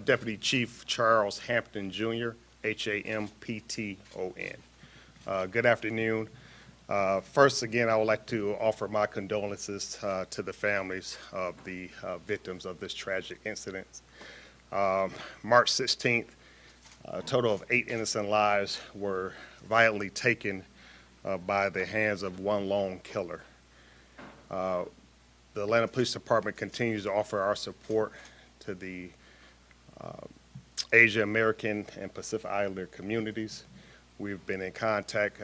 Deputy Chief Charles Hampton Jr., Hampton. Good afternoon. First, again, I would like to offer my condolences to the families of the victims of this tragic incident. March 16th, a total of 8 innocent lives were violently taken by the hands of one lone killer. The Atlanta Police Department continues to offer our support to the Asian American and Pacific Islander communities. We've been in contact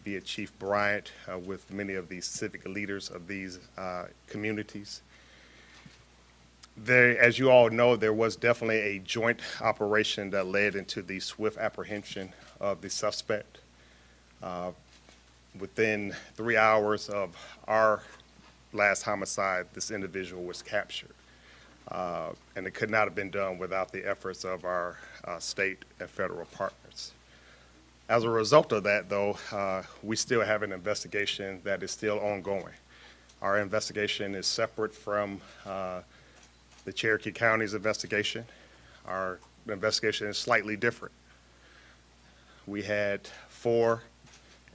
via Chief Bryant with many of the civic leaders of these communities. As you all know, there was definitely a joint operation that led into the swift apprehension of the suspect. Within 3 hours of our last homicide, this individual was captured. And it could not have been done without the efforts of our state and federal partners. As a result of that, though, we still have an investigation that is still ongoing. Our investigation is separate from the Cherokee County's investigation. Our investigation is slightly different. We had 4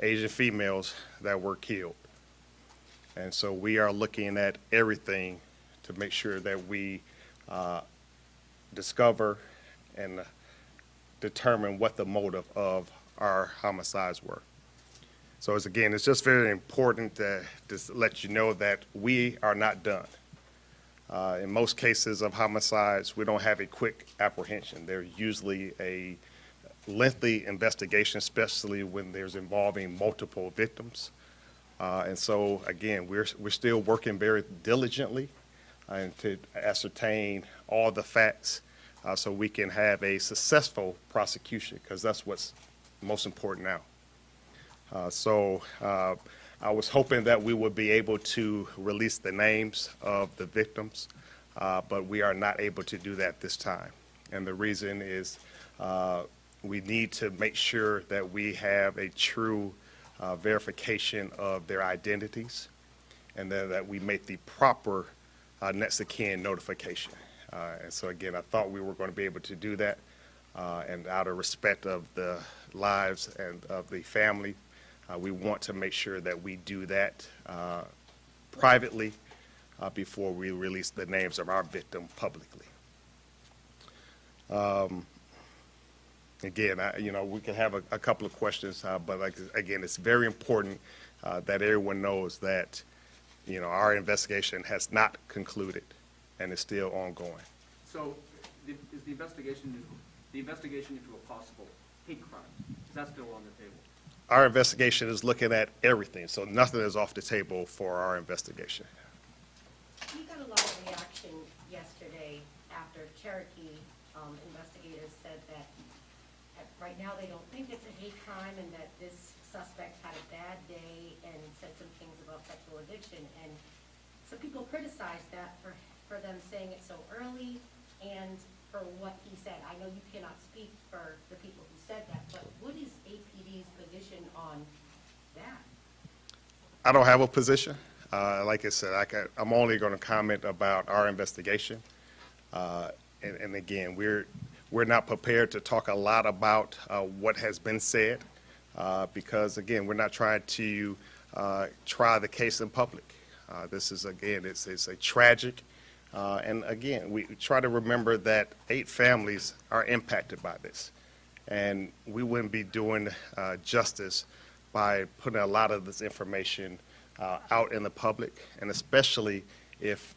Asian females that were killed. And so we are looking at everything to make sure that we discover and determine what the motive of our homicides were. So it's just very important to let you know that we are not done. In most cases of homicides, we don't have a quick apprehension. There's usually a lengthy investigation, especially when there's involving multiple victims. And so, again, we're still working very diligently and to ascertain all the facts so we can have a successful prosecution, because that's what's most important now. I was hoping that we would be able to release the names of the victims, but we are not able to do that this time. And the reason is we need to make sure that we have a true verification of their identities, and then that we make the proper next of kin notification. And so again, I thought we were going to be able to do that, and out of respect of the lives and of the family, we want to make sure that we do that privately before we release the names of our victim publicly. Again, we can have a couple of questions, but again, it's very important that everyone knows that, our investigation has not concluded and is still ongoing. So, is the investigation into a possible hate crime, is that still on the table? Our investigation is looking at everything, so nothing is off the table for our investigation. We got a lot of reaction yesterday after Cherokee investigators said that right now they don't think it's a hate crime and that this suspect had a bad day and said some things about sexual addiction. And some people criticized that for them saying it so early and for what he said. I know you cannot speak for the people who said that, but what is APD's position on that? I don't have a position. Like I said, I'm only going to comment about our investigation. And again, we're not prepared to talk a lot about what has been said because, again, we're not trying to try the case in public. This is, again, it's a tragic, and again, we try to remember that 8 families are impacted by this. And we wouldn't be doing justice by putting a lot of this information out in the public, and especially if,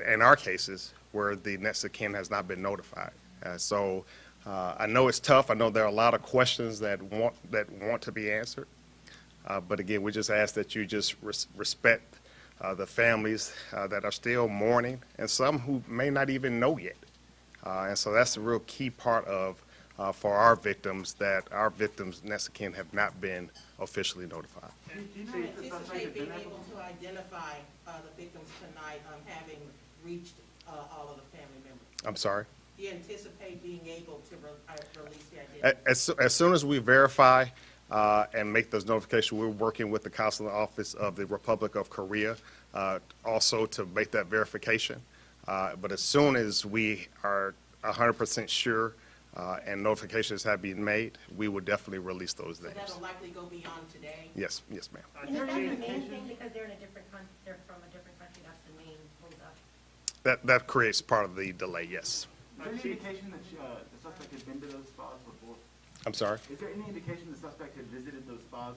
in our cases, where the next of kin has not been notified. So I know it's tough. I know there are a lot of questions that want to be answered. But again, we just ask that you just respect the families that are still mourning, and some who may not even know yet. And so that's the real key part of for our victims, that our victims' next of kin have not been officially notified. Do you anticipate being able to identify the victims tonight, having reached all of the family members? I'm sorry? Do you anticipate being able to release the identity? As soon as we verify and make those notifications, we're working with the Consular Office of the Republic of Korea also to make that verification. But as soon as we are 100% sure and notifications have been made, we will definitely release those So names. that'll likely go beyond today? Yes, yes, ma'am. And is that the main thing, because they're in a different they're from a different country, that's the main holdup? That creates part of the delay, yes. Is there any indication that the suspect had been to those spas before? I'm sorry? Is there any indication the suspect had visited those spas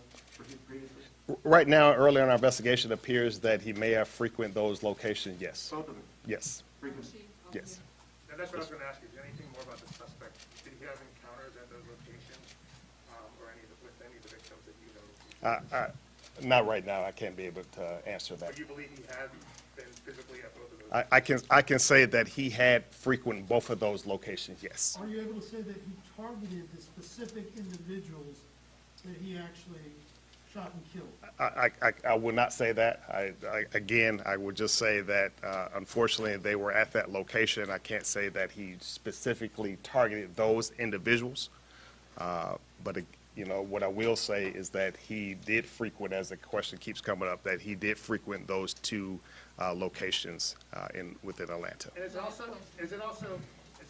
previously? Right now, early in our investigation, it appears that he may have frequented those locations, yes. Both of them, Yes, frequently? yes. And that's what I was gonna ask you, is there anything more about the suspect? Did he have encounters at those locations, or with any of the victims that you know? Not right now, I can't be able to answer that. But you believe he had been physically at both of those? I can say that he had frequented both of those locations, yes. Are you able to say that he targeted the specific individuals that he actually shot and killed? I will not say that. Again, I would just say that unfortunately, they were at that location. I can't say that he specifically targeted those individuals. But, you know, what I will say is that he did frequent, as the question keeps coming up, that he did frequent those two locations within Atlanta. And is it also, is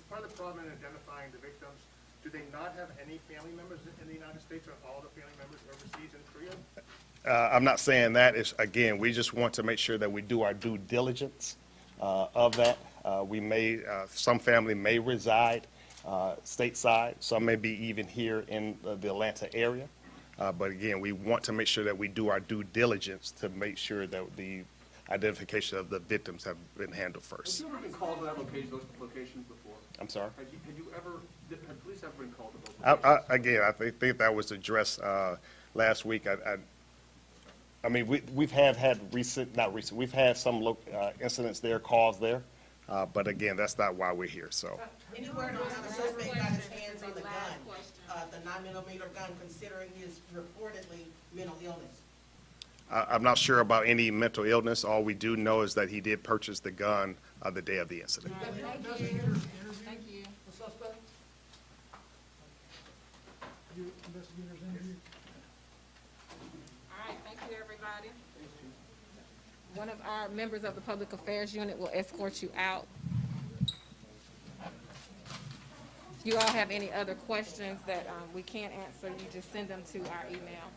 part of the problem in identifying the victims, do they not have any family members in the United States, or all the family members overseas in Korea? I'm not saying that. It's, again, we just want to make sure that we do our due diligence of that. Some family may reside stateside, some may be even here in the Atlanta area. But again, we want to make sure that we do our due diligence to make sure that the identification of the victims have been handled Have first. you ever been called to that location, those locations before? I'm sorry? Have police ever been called to those locations? Again, I think that was addressed last week. I mean, we've had we've had some incidents there, calls there, but again, that's not why we're here, so. Any word on how the suspect got his hands on the gun, the 9mm gun, considering his reportedly mental illness? I'm not sure about any mental illness. All we do know is that he did purchase the gun the day of the incident. Thank you. The suspect? You investigators interviewed? All right, thank you, everybody. One of our members of the Public Affairs Unit will escort you out. If you all have any other questions that we can't answer, you just send them to our email.